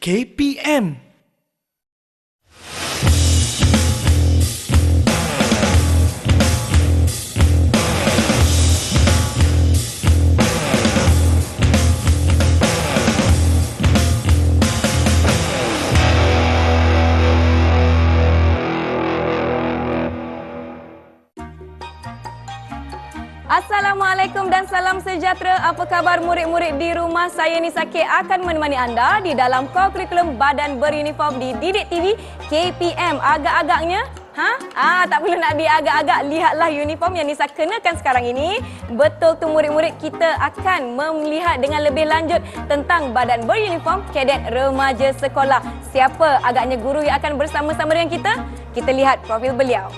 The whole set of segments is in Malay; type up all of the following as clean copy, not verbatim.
KPM. Assalamualaikum dan salam sejahtera. Apa khabar murid-murid di rumah? Saya Nisa K akan menemani anda di dalam kurikulum Badan Beruniform di Didik TV KPM. Agak-agaknya tak perlu nak diagak-agak. Lihatlah uniform yang Nisa kenakan sekarang ini. Betul tu murid-murid, kita akan melihat dengan lebih lanjut tentang Badan Beruniform Kadet Remaja Sekolah. Siapa agaknya guru yang akan bersama-sama dengan kita? Kita lihat profil beliau.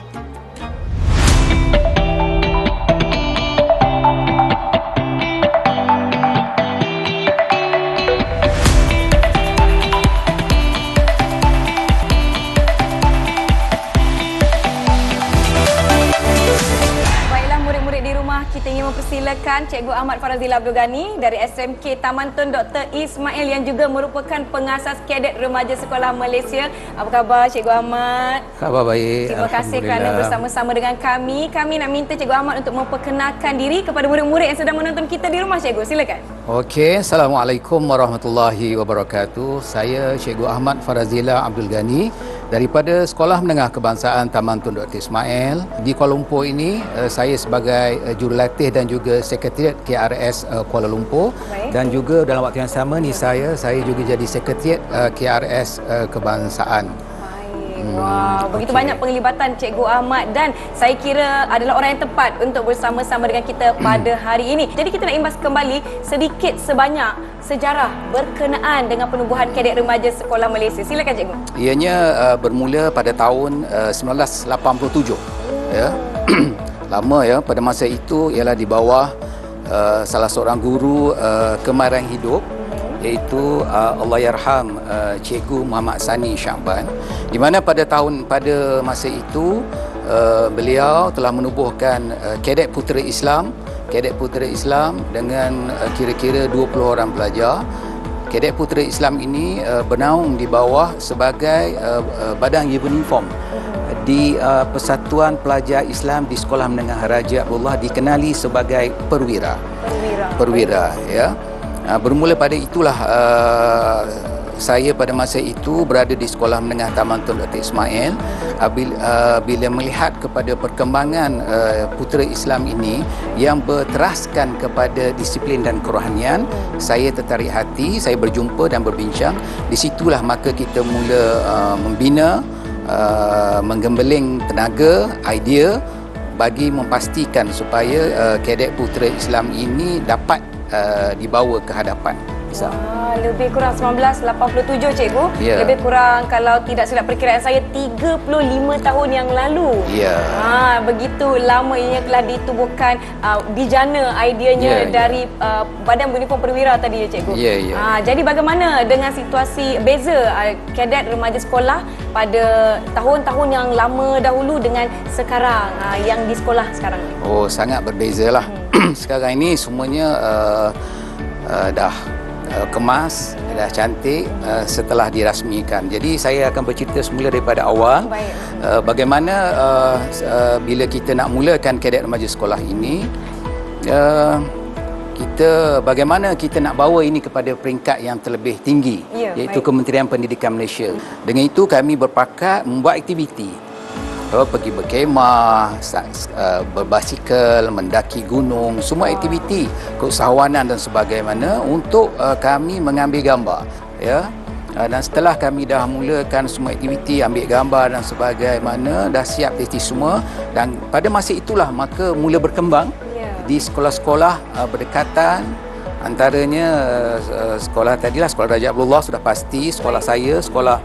Kita ingin mempersilakan Cikgu Ahmad Farazila Abdul Ghani dari SMK Taman Tun Dr. Ismail yang juga merupakan pengasas Kadet Remaja Sekolah Malaysia. Apa khabar Cikgu Ahmad? Khabar baik. Terima kasih kerana bersama-sama dengan kami. Kami nak minta Cikgu Ahmad untuk memperkenalkan diri kepada murid-murid yang sedang menonton kita di rumah, Cikgu. Silakan. Okey, Assalamualaikum warahmatullahi wabarakatuh. Saya Cikgu Ahmad Farazila Abdul Ghani daripada Sekolah Menengah Kebangsaan Taman Tun Dr. Ismail. Di Kuala Lumpur ini, saya sebagai jurulatih dan juga sekretariat KRS Kuala Lumpur. Baik. Dan juga dalam waktu yang sama ni saya juga jadi sekretariat KRS Kebangsaan. Wah, begitu banyak penglibatan Cikgu Ahmad dan saya kira adalah orang yang tepat untuk bersama-sama dengan kita pada hari ini. Jadi kita nak imbas kembali sedikit sebanyak sejarah berkenaan dengan penubuhan Kadet Remaja Sekolah Malaysia. Silakan Cikgu. Ianya bermula pada tahun 1987. Ya. Lama ya, pada masa itu ialah di bawah salah seorang guru kemahiran hidup, iaitu Allahyarham Cikgu Muhammad Sani Syakban, di mana pada masa itu beliau telah menubuhkan Kadet Putera Islam dengan kira-kira 20 orang pelajar. Kadet Putera Islam ini bernaung di bawah sebagai badan uniform di Persatuan Pelajar Islam di Sekolah Menengah Raja Abdullah, dikenali sebagai perwira ya. Bermula pada itulah saya pada masa itu berada di Sekolah Menengah Taman Tun Dr. Ismail. Bila melihat kepada perkembangan putera Islam ini yang berteraskan kepada disiplin dan kerohanian, saya tertarik hati, saya berjumpa dan berbincang. Di situlah maka kita mula membina, menggembeling tenaga, idea bagi memastikan supaya Kadet Putera Islam ini dapat dibawa ke hadapan. Lebih kurang 1987 Cikgu. Yeah. Lebih kurang, kalau tidak silap perkiraan saya, 35 tahun yang lalu. Ya. Begitu lama ianya telah ditubuhkan, dijana ideanya dari Badan Beruniform Perwira tadi ya Cikgu. Jadi bagaimana dengan situasi beza Kadet Remaja Sekolah pada tahun-tahun yang lama dahulu dengan sekarang yang di sekolah sekarang? Oh, sangat berbezalah. Sekarang ini semuanya dah kemas, dah cantik setelah dirasmikan. Jadi saya akan bercerita semula daripada awal. Bagaimana bila kita nak mulakan Kadet Remaja Sekolah ini, bagaimana kita nak bawa ini kepada peringkat yang terlebih tinggi, iaitu Kementerian Pendidikan Malaysia. Dengan itu kami berpakat membuat aktiviti, pergi berkemah, berbasikal, mendaki gunung, semua aktiviti keusahawanan dan sebagaimana untuk kami mengambil gambar, ya. Dan setelah kami dah mulakan semua aktiviti, ambil gambar dan sebagaimana, dah siap aktiviti semua, dan pada masa itulah maka mula berkembang di sekolah-sekolah berdekatan. Antaranya sekolah tadilah Sekolah Raja Abdullah sudah pasti, sekolah saya, sekolah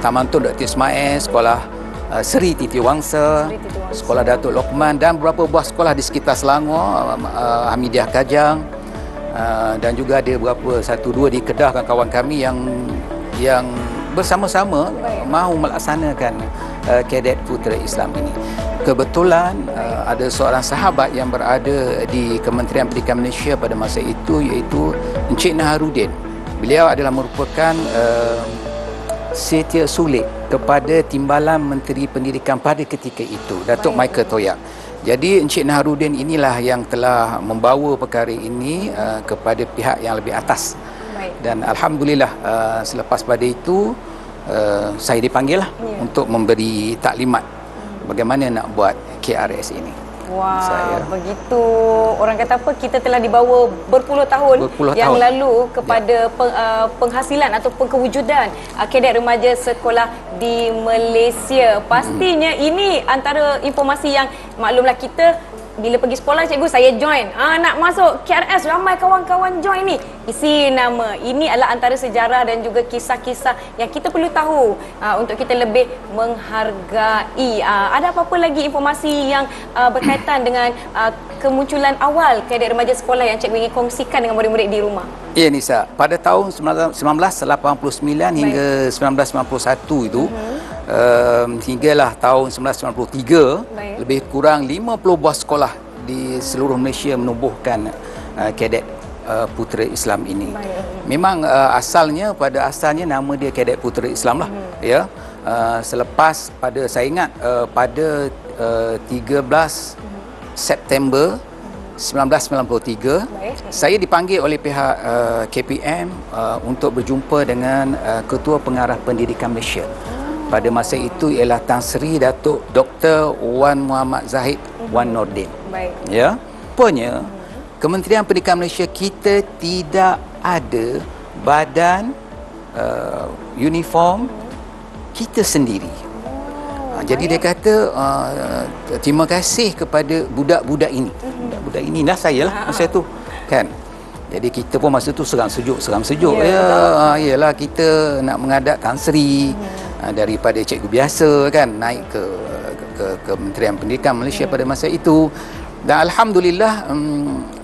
Taman Tun Dr. Ismail, sekolah Seri Titi Wangsa, Sekolah Datuk Lokman dan beberapa buah sekolah di sekitar Selangor, Hamidiah Kajang, dan juga ada beberapa 1-2 di Kedah, kawan kami yang bersama-sama mahu melaksanakan Kadet Putera Islam ini. Kebetulan ada seorang sahabat yang berada di Kementerian Pendidikan Malaysia pada masa itu, iaitu Encik Naharudin. Beliau adalah merupakan setiausaha sulit kepada Timbalan Menteri Pendidikan pada ketika itu, Datuk Michael Toyak. Jadi Encik Naharudin inilah yang telah membawa perkara ini kepada pihak yang lebih atas. Baik. Dan alhamdulillah selepas pada itu saya dipanggil lah untuk memberi taklimat bagaimana nak buat KRS ini. Wah, begitu. Orang kata apa, kita telah dibawa berpuluh tahun yang lalu kepada penghasilan ataupun kewujudan kadet remaja sekolah di Malaysia. Pastinya ini antara informasi yang maklumlah kita bila pergi sekolah, cikgu saya join. Nak masuk KRS, ramai kawan-kawan join ni. Isi nama. Ini adalah antara sejarah dan juga kisah-kisah yang kita perlu tahu untuk kita lebih menghargai. Ada apa-apa lagi informasi yang berkaitan dengan kemunculan awal kadet remaja sekolah yang cikgu ingin kongsikan dengan murid-murid di rumah? Ya Nisa, pada tahun 1989 hingga 1991 itu hinggalah tahun 1993 lebih kurang 50 buah sekolah di seluruh Malaysia menubuhkan kadet Putera Islam ini. Memang pada asalnya nama dia Kadet Putera Islam lah, ya. Selepas saya ingat pada 13 September 1993 saya dipanggil oleh pihak KPM untuk berjumpa dengan Ketua Pengarah Pendidikan Malaysia. Pada masa itu ialah Tan Sri Datuk Dr. Wan Muhammad Zahid Wan Nordin. Baik. Ya. Rupanya Kementerian Pendidikan Malaysia kita tidak ada badan uniform kita sendiri. Jadi dia kata terima kasih kepada budak-budak ini. Budak-budak ini dah saya lah masa tu kan. Jadi kita pun masa tu seram sejuk. Yalah kita nak menghadap Tan Sri daripada cikgu biasa kan, naik ke Kementerian Pendidikan Malaysia pada masa itu. Dan alhamdulillah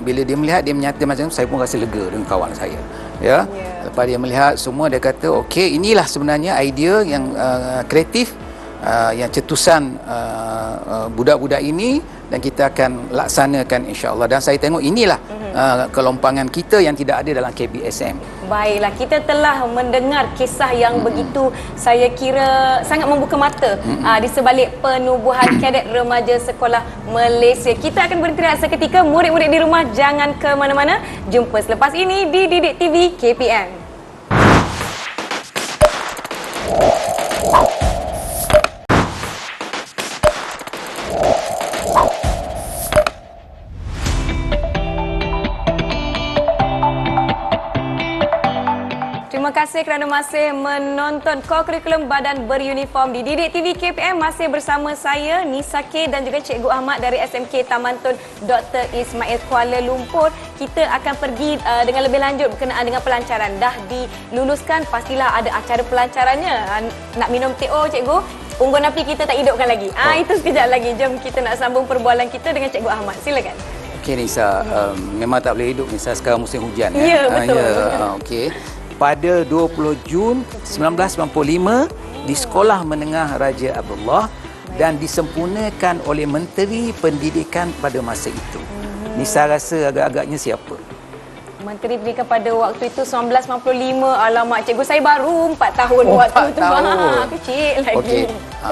bila dia melihat, dia menyata macam tu, saya pun rasa lega dengan kawan saya. Ya. Lepas dia melihat semua, dia kata okey, inilah sebenarnya idea yang kreatif, yang cetusan budak-budak ini, dan kita akan laksanakan insya-Allah. Dan saya tengok inilah kelompangan kita yang tidak ada dalam KBSM. Baiklah, kita telah mendengar kisah yang begitu, saya kira sangat membuka mata di sebalik penubuhan kadet remaja sekolah Malaysia. Kita akan berhenti seketika. Murid-murid di rumah jangan ke mana-mana. Jumpa selepas ini di Didik TV KPM. Terima kasih kerana masih menonton Kurikulum Badan Beruniform di Didik TV KPM. Masih bersama saya Nisa K dan juga Cikgu Ahmad dari SMK Taman Tun Dr. Ismail Kuala Lumpur. Kita akan pergi dengan lebih lanjut berkenaan dengan pelancaran. Dah diluluskan, pastilah ada acara pelancarannya. Nak minum TO, Cikgu? Unggun api kita tak hidupkan lagi. Itu sekejap lagi. Jom kita nak sambung perbualan kita dengan Cikgu Ahmad. Silakan. Okey Nisa, memang tak boleh hidup Nisa sekarang musim hujan. Ya, betul. Okey. Pada 20 Jun 1995 di Sekolah Menengah Raja Abdullah dan disempurnakan oleh Menteri Pendidikan pada masa itu. Nisa rasa agak-agaknya siapa? Menteri Pendidikan pada waktu itu 1995. Alamak, cikgu saya baru 4 tahun waktu itu. Kecil lagi. Okey.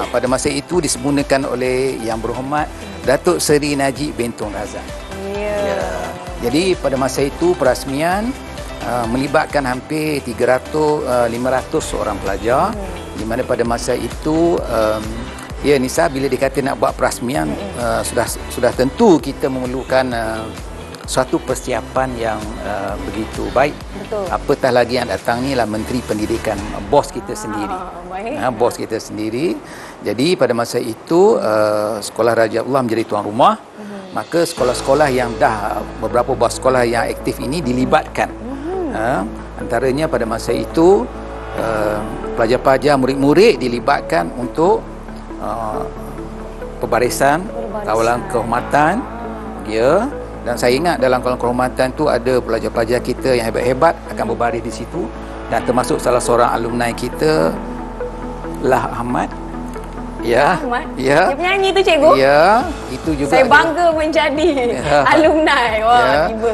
Pada masa itu disempurnakan oleh Yang Berhormat Datuk Seri Najib bin Tun Razak. Ya. Jadi pada masa itu perasmian melibatkan hampir 500 orang pelajar, di mana pada masa itu ya Nisa, bila dikata nak buat perasmian sudah tentu kita memerlukan suatu persiapan yang begitu baik. Betul. Apatah lagi yang datang ni lah Menteri Pendidikan, bos kita sendiri. Bos kita sendiri. Jadi pada masa itu Sekolah Raja Abdullah menjadi tuan rumah. Maka sekolah-sekolah yang beberapa buah sekolah yang aktif ini dilibatkan. Antaranya pada masa itu pelajar-pelajar, murid-murid dilibatkan untuk pembarisan kawalan kehormatan, ya. Dan saya ingat dalam kawalan kehormatan tu ada pelajar-pelajar kita yang hebat-hebat akan berbaris di situ, dan termasuk salah seorang alumni kita Lah Ahmad Ya. Ahmad. Ya. Dia penyanyi tu cikgu? Ya, itu juga. Saya bangga menjadi alumni. Wah, tiba.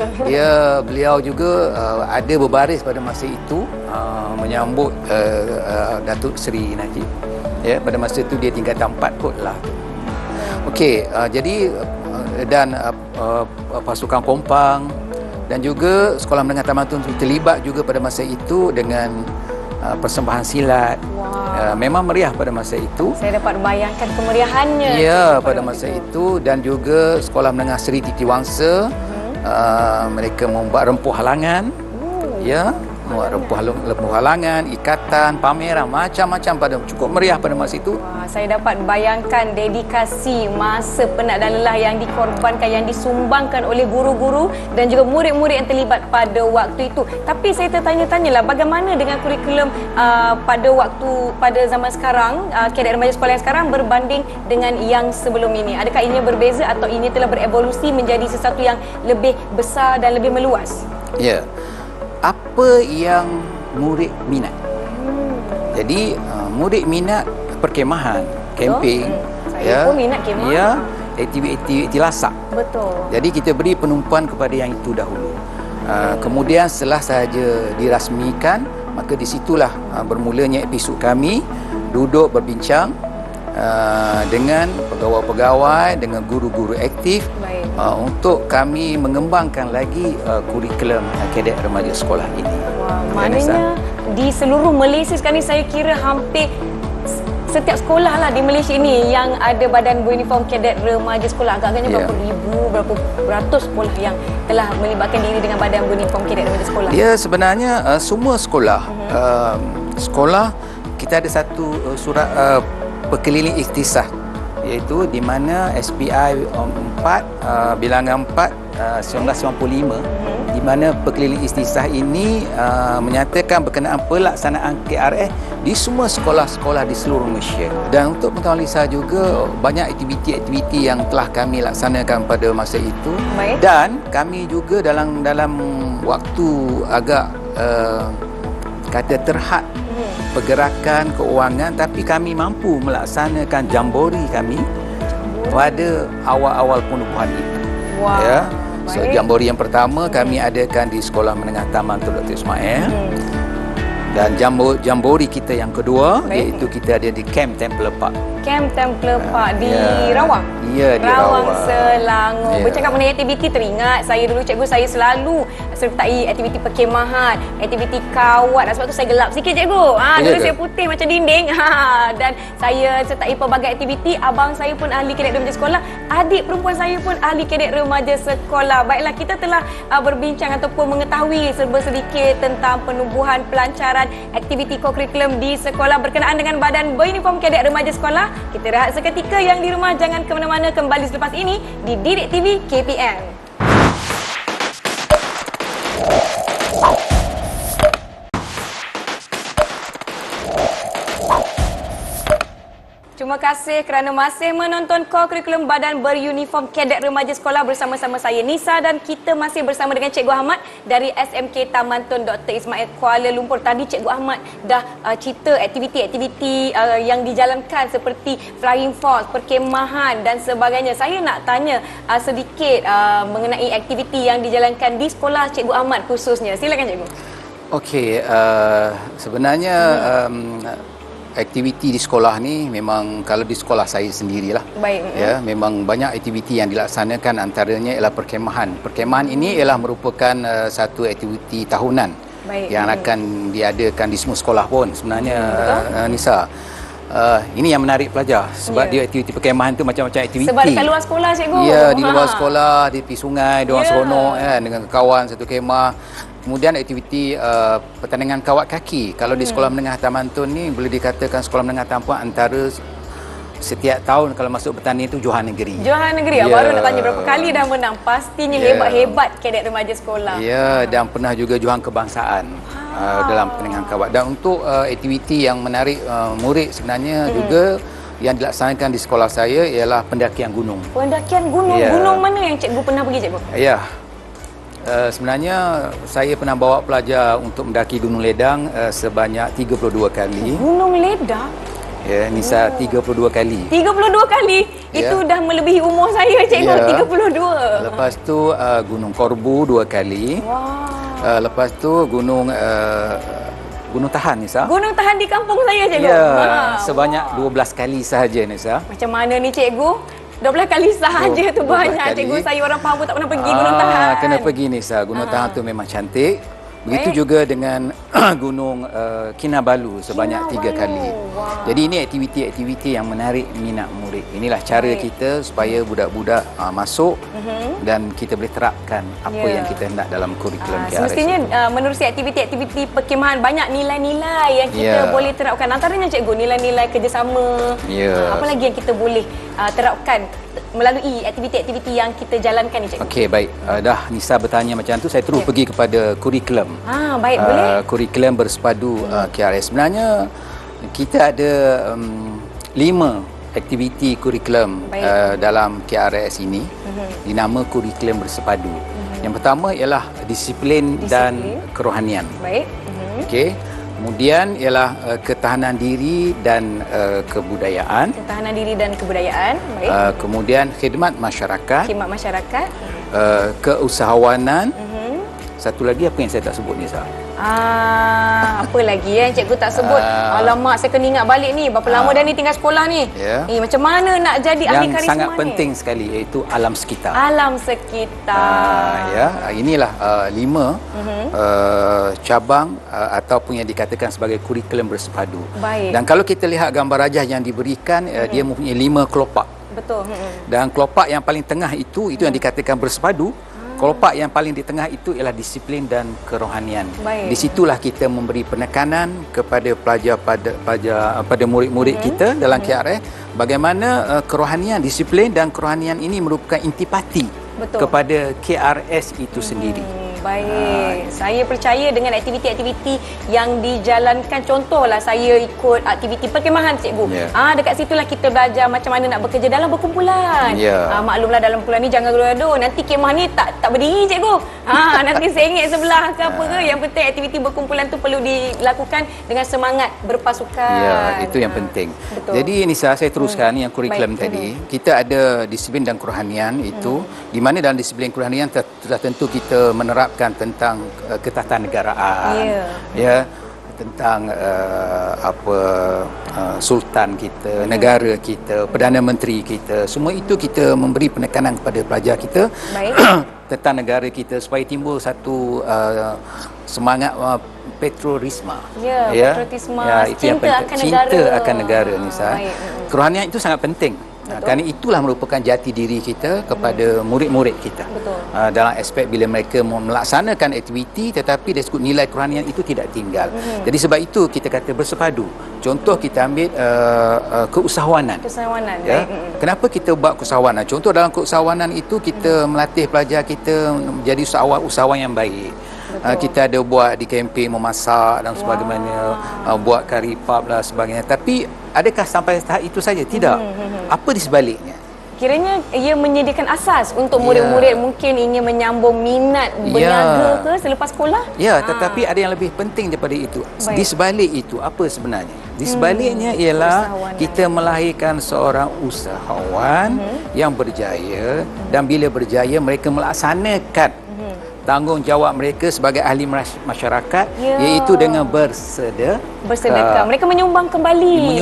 Beliau juga ada berbaris pada masa itu menyambut Datuk Seri Najib. Ya, pada masa itu dia tingkatan 4 kot lah. Okey, jadi dan pasukan Kompang dan juga Sekolah Menengah Tamatun terlibat juga pada masa itu dengan persembahan silat. Memang meriah pada masa itu. Saya dapat bayangkan kemeriahannya. Ya, pada masa itu. Dan juga Sekolah Menengah Seri Titiwangsa, mereka membuat rempuh halangan. Ya, membuat rempuh halangan, ikatan, pameran, macam-macam, pada cukup meriah pada masa itu. Saya dapat bayangkan dedikasi, masa penat dan lelah yang dikorbankan, yang disumbangkan oleh guru-guru dan juga murid-murid yang terlibat pada waktu itu. Tapi saya tertanya-tanyalah, bagaimana dengan kurikulum pada zaman sekarang, kadet remaja sekolah yang sekarang berbanding dengan yang sebelum ini? Adakah ini berbeza atau ini telah berevolusi menjadi sesuatu yang lebih besar dan lebih meluas? Ya. Apa yang murid minat? Jadi murid minat perkemahan, camping. Saya pun minat kemah. Ya, aktiviti lasak. Betul. Jadi kita beri penumpuan kepada yang itu dahulu. Kemudian setelah sahaja dirasmikan, maka di situlah bermulanya episod kami duduk berbincang dengan pegawai-pegawai, dengan guru-guru aktif untuk kami mengembangkan lagi kurikulum kadet remaja sekolah ini. Maknanya di seluruh Malaysia sekarang ni saya kira hampir setiap sekolah lah di Malaysia ini yang ada badan beruniform kadet remaja sekolah. Agak-agaknya berapa ribu, berapa ratus sekolah yang telah melibatkan diri dengan badan beruniform kadet remaja sekolah. Ya, sebenarnya semua sekolah. Sekolah kita ada satu surat perkeliling ikhtisas, iaitu di mana SPI 4 bilangan 4 1995, di mana perkeliling ikhtisas ini menyatakan berkenaan pelaksanaan KRS di semua sekolah-sekolah di seluruh Malaysia. Dan untuk pengetahuan Lisa juga, banyak aktiviti-aktiviti yang telah kami laksanakan pada masa itu. Dan kami juga dalam waktu agak kata terhad pergerakan keuangan, tapi kami mampu melaksanakan jambori kami pada awal-awal penubuhan itu. Ya. So, jambori yang pertama kami adakan di Sekolah Menengah Tamatun Dr. Ismail. Dan jambori kita yang kedua iaitu kita ada di Camp Templer Park. Camp Templer Park di Rawang? Ya, di Rawang, Selangor. Bercakap mengenai aktiviti, teringat saya dulu cikgu, saya selalu sertai aktiviti perkemahan, aktiviti kawat. Sebab tu saya gelap sikit cikgu. Dulu saya putih macam dinding. Dan saya sertai pelbagai aktiviti. Abang saya pun ahli kadet remaja sekolah. Adik perempuan saya pun ahli kadet remaja sekolah. Baiklah, kita telah berbincang ataupun mengetahui serba sedikit tentang penubuhan pelancaran aktiviti kokurikulum di sekolah berkenaan dengan badan beruniform kadet remaja sekolah. Kita rehat seketika, yang di rumah jangan ke mana-mana, kembali selepas ini di Didik TV KPM. Terima kasih kerana masih menonton kurikulum badan beruniform kadet remaja sekolah bersama-sama saya Nisa, dan kita masih bersama dengan Cikgu Ahmad dari SMK Tamatun Dr. Ismail Kuala Lumpur. Tadi Cikgu Ahmad dah cerita aktiviti-aktiviti yang dijalankan seperti flying force, perkemahan dan sebagainya. Saya nak tanya sedikit mengenai aktiviti yang dijalankan di sekolah Cikgu Ahmad khususnya. Silakan Cikgu. Okey, sebenarnya aktiviti di sekolah ni memang, kalau di sekolah saya sendirilah. Ya, memang banyak aktiviti yang dilaksanakan, antaranya ialah perkemahan. Perkemahan ini ialah merupakan satu aktiviti tahunan yang akan diadakan di semua sekolah pun sebenarnya. Nisa, ini yang menarik pelajar sebab dia aktiviti perkemahan tu macam-macam aktiviti. Sebab dekat luar sekolah cikgu. Ya, di luar sekolah, di tepi sungai, diorang seronok kan, dengan kawan satu kemah. Kemudian aktiviti pertandingan kawat kaki. Kalau di Sekolah Menengah Tamatun ni boleh dikatakan Sekolah Menengah Tamatun antara setiap tahun kalau masuk bertanding itu Johan Negeri. Johan Negeri. Baru nak tanya berapa kali dah menang. Pastinya hebat-hebat kadet remaja sekolah. Ya, dan pernah juga Johan Kebangsaan dalam pertandingan kawat. Dan untuk aktiviti yang menarik murid sebenarnya juga yang dilaksanakan di sekolah saya ialah pendakian gunung. Pendakian gunung? Gunung mana yang cikgu pernah pergi cikgu? Ya. Sebenarnya saya pernah bawa pelajar untuk mendaki Gunung Ledang sebanyak 32 kali. Gunung Ledang? Ya, Nisa 32 kali. 32 kali? Ya. Itu dah melebihi umur saya, cikgu. Ya. 32. Lepas tu Gunung Korbu 2 kali. Wah. Lepas tu Gunung Tahan, Nisa. Gunung Tahan di kampung saya, cikgu. Ya, Wah. sebanyak 12 kali sahaja, Nisa. Macam mana ni, cikgu? 12 kali sahaja tu 12 banyak, kali. cikgu. Saya orang Pahang pun tak pernah pergi Gunung Tahan. Kena pergi, Nisa. Gunung Tahan tu memang cantik. Begitu juga dengan Gunung Kinabalu sebanyak 3 kali. Wow. Jadi ini aktiviti-aktiviti yang menarik minat murid. Inilah cara kita supaya budak-budak masuk dan kita boleh terapkan apa yang kita hendak dalam kurikulum KRS. Semestinya menerusi aktiviti-aktiviti perkemahan banyak nilai-nilai yang kita boleh terapkan. Antaranya, cikgu, nilai-nilai kerjasama. Apa lagi yang kita boleh terapkan melalui aktiviti-aktiviti yang kita jalankan ni, cikgu? Okey, baik. Dah Nisa bertanya macam tu, saya terus pergi kepada kurikulum. Baik, boleh. Kurikulum bersepadu KRS. Sebenarnya kita ada 5 aktiviti kurikulum dalam KRS ini dinama kurikulum bersepadu. Yang pertama ialah disiplin dan kerohanian. Baik. Okey. Kemudian ialah ketahanan diri dan kebudayaan. Ketahanan diri dan kebudayaan. Baik. Kemudian khidmat masyarakat. Khidmat masyarakat. Keusahawanan. Satu lagi apa yang saya tak sebut ni, Sah? Apa lagi yang cikgu tak sebut? Alamak, saya kena ingat balik ni. Berapa lama dah ni tinggal sekolah ni? Ya. Macam mana nak jadi ahli karisma ni? Yang sangat penting sekali iaitu alam sekitar. Alam sekitar. Inilah 5 cabang ataupun yang dikatakan sebagai kurikulum bersepadu. Baik. Dan kalau kita lihat gambar rajah yang diberikan, dia mempunyai 5 kelopak. Betul. Dan kelopak yang paling tengah itu yang dikatakan bersepadu. Kelopak yang paling di tengah itu ialah disiplin dan kerohanian. Baik. Di situlah kita memberi penekanan kepada pelajar pada murid-murid kita dalam KRS bagaimana kerohanian, disiplin dan kerohanian ini merupakan intipati kepada KRS itu sendiri. Baik. Saya percaya dengan aktiviti-aktiviti yang dijalankan. Contohlah saya ikut aktiviti perkemahan, cikgu. Dekat situlah kita belajar macam mana nak bekerja dalam berkumpulan. Maklumlah dalam kumpulan ni jangan gaduh. Nanti kemah ni tak berdiri, cikgu. Nanti sengit sebelah ke apa ke. Yang penting aktiviti berkumpulan tu perlu dilakukan dengan semangat berpasukan. Ya, itu yang penting. Betul. Jadi Nisa, saya teruskan yang kurikulum tadi. Kita ada disiplin dan kerohanian itu di mana dalam disiplin kerohanian sudah tentu kita menerapkan tentang ketatanegaraan, tentang sultan kita, negara kita, perdana menteri kita, semua itu kita memberi penekanan kepada pelajar kita tentang negara kita supaya timbul satu semangat patriotisme. Patriotisme, cinta akan negara, Nisa. Kerohanian itu sangat penting. Kerana itulah merupakan jati diri kita kepada murid-murid kita. Dalam aspek bila mereka melaksanakan aktiviti tetapi dari segi nilai kerohanian itu tidak tinggal. Jadi sebab itu kita kata bersepadu. Contoh kita ambil keusahawanan. Kenapa kita buat keusahawanan? Contoh dalam keusahawanan itu kita melatih pelajar kita menjadi usahawan yang baik. Kita ada buat di kempen memasak dan sebagainya, buat kari pub dan sebagainya. Tapi adakah sampai tahap itu saja? Tidak. Apa di sebaliknya? Kiranya ia menyediakan asas untuk murid-murid mungkin ingin menyambung minat berniaga ke selepas sekolah? Tetapi ada yang lebih penting daripada itu. Di sebalik itu apa sebenarnya? Di sebaliknya ialah kita melahirkan seorang usahawan yang berjaya dan bila berjaya mereka melaksanakan tanggungjawab mereka sebagai ahli masyarakat iaitu dengan bersedekah. Mereka menyumbang kembali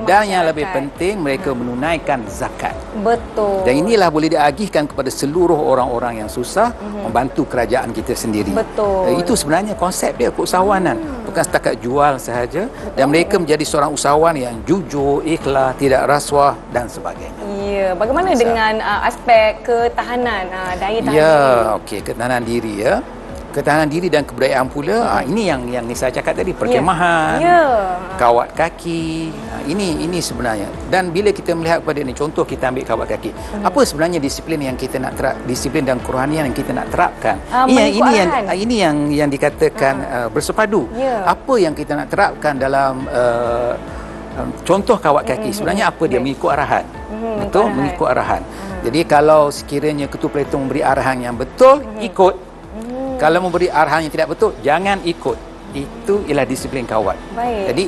dan yang lebih penting mereka menunaikan zakat. Betul. Dan inilah boleh diagihkan kepada seluruh orang-orang yang susah membantu kerajaan kita sendiri. Betul. Itu sebenarnya konsep dia keusahawanan. Bukan setakat jual sahaja dan mereka menjadi seorang usahawan yang jujur, ikhlas, tidak rasuah dan sebagainya. Bagaimana dengan aspek ketahanan, daya tahan diri? Ketahanan diri ketahanan diri dan kebudayaan pula. Ini yang Nisa cakap tadi, perkemahan, kawat kaki. Ini sebenarnya. Dan bila kita melihat kepada ini, contoh kita ambil kawat kaki. Apa sebenarnya disiplin yang kita nak disiplin dan kerohanian yang kita nak terapkan? Ini yang dikatakan bersepadu. Apa yang kita nak terapkan dalam contoh kawat kaki? Sebenarnya apa dia? Mengikut arahan. Betul, mengikut arahan. Jadi kalau sekiranya ketua peleton memberi arahan yang betul, ikut. Kalau memberi arahan yang tidak betul, jangan ikut. Itu ialah disiplin kawat. Jadi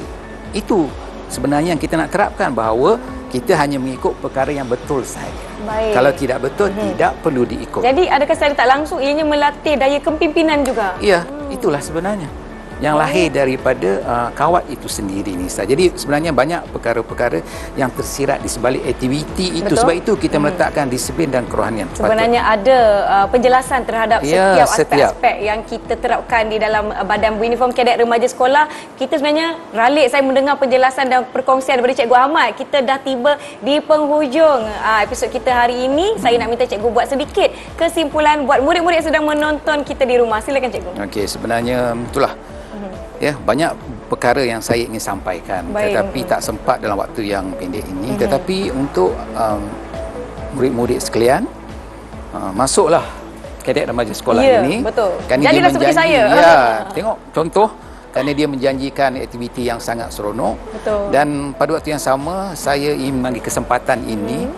itu sebenarnya yang kita nak terapkan bahawa kita hanya mengikut perkara yang betul sahaja. Baik. Kalau tidak betul, tidak perlu diikut. Jadi adakah secara tak langsung ianya melatih daya kepimpinan juga? Ya, itulah sebenarnya yang lahir daripada kawat itu sendiri, Nisa. Jadi sebenarnya banyak perkara-perkara yang tersirat di sebalik aktiviti itu. Betul. Sebab itu kita meletakkan disiplin dan kerohanian. Sebenarnya ada penjelasan terhadap Ya, setiap aspek-aspek yang kita terapkan di dalam badan beruniform kadet remaja sekolah. Kita sebenarnya ralik saya mendengar penjelasan dan perkongsian daripada Cikgu Ahmad. Kita dah tiba di penghujung episod kita hari ini. Saya nak minta Cikgu buat sedikit kesimpulan buat murid-murid yang sedang menonton kita di rumah. Silakan Cikgu. Okey, sebenarnya itulah. Ya, banyak perkara yang saya ingin sampaikan. Baik. Tetapi tak sempat dalam waktu yang pendek ini. Tetapi untuk murid-murid sekalian, masuklah kadet remaja sekolah Ya, ini. betul. Kerana dia Jadilah seperti menjanji, saya. Ya, tengok contoh. Kerana dia menjanjikan aktiviti yang sangat seronok. Betul. Dan pada waktu yang sama, saya ingin mengambil kesempatan ini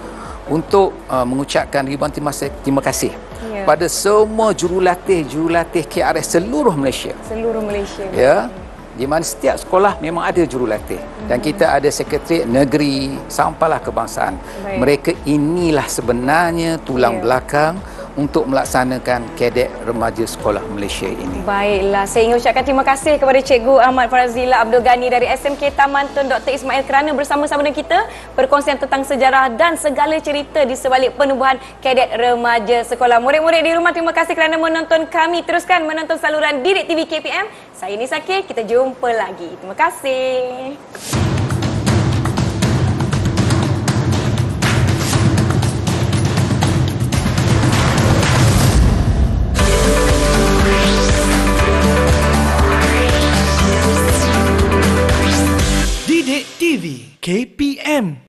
untuk mengucapkan ribuan terima kasih Ya. pada semua jurulatih KRS seluruh Malaysia. Seluruh Malaysia. Ya, di mana setiap sekolah memang ada jurulatih dan kita ada sekretariat negeri sampailah kebangsaan. Baik. Mereka inilah sebenarnya tulang Ya. belakang untuk melaksanakan kadet remaja sekolah Malaysia ini. Baiklah, saya ingin ucapkan terima kasih kepada Cikgu Ahmad Farazila Abdul Ghani dari SMK Taman Tun Dr. Ismail kerana bersama-sama dengan kita perkongsian tentang sejarah dan segala cerita di sebalik penubuhan kadet remaja sekolah. Murid-murid di rumah, terima kasih kerana menonton kami. Teruskan menonton saluran Didik TV KPM. Saya Nisa K, kita jumpa lagi. Terima kasih.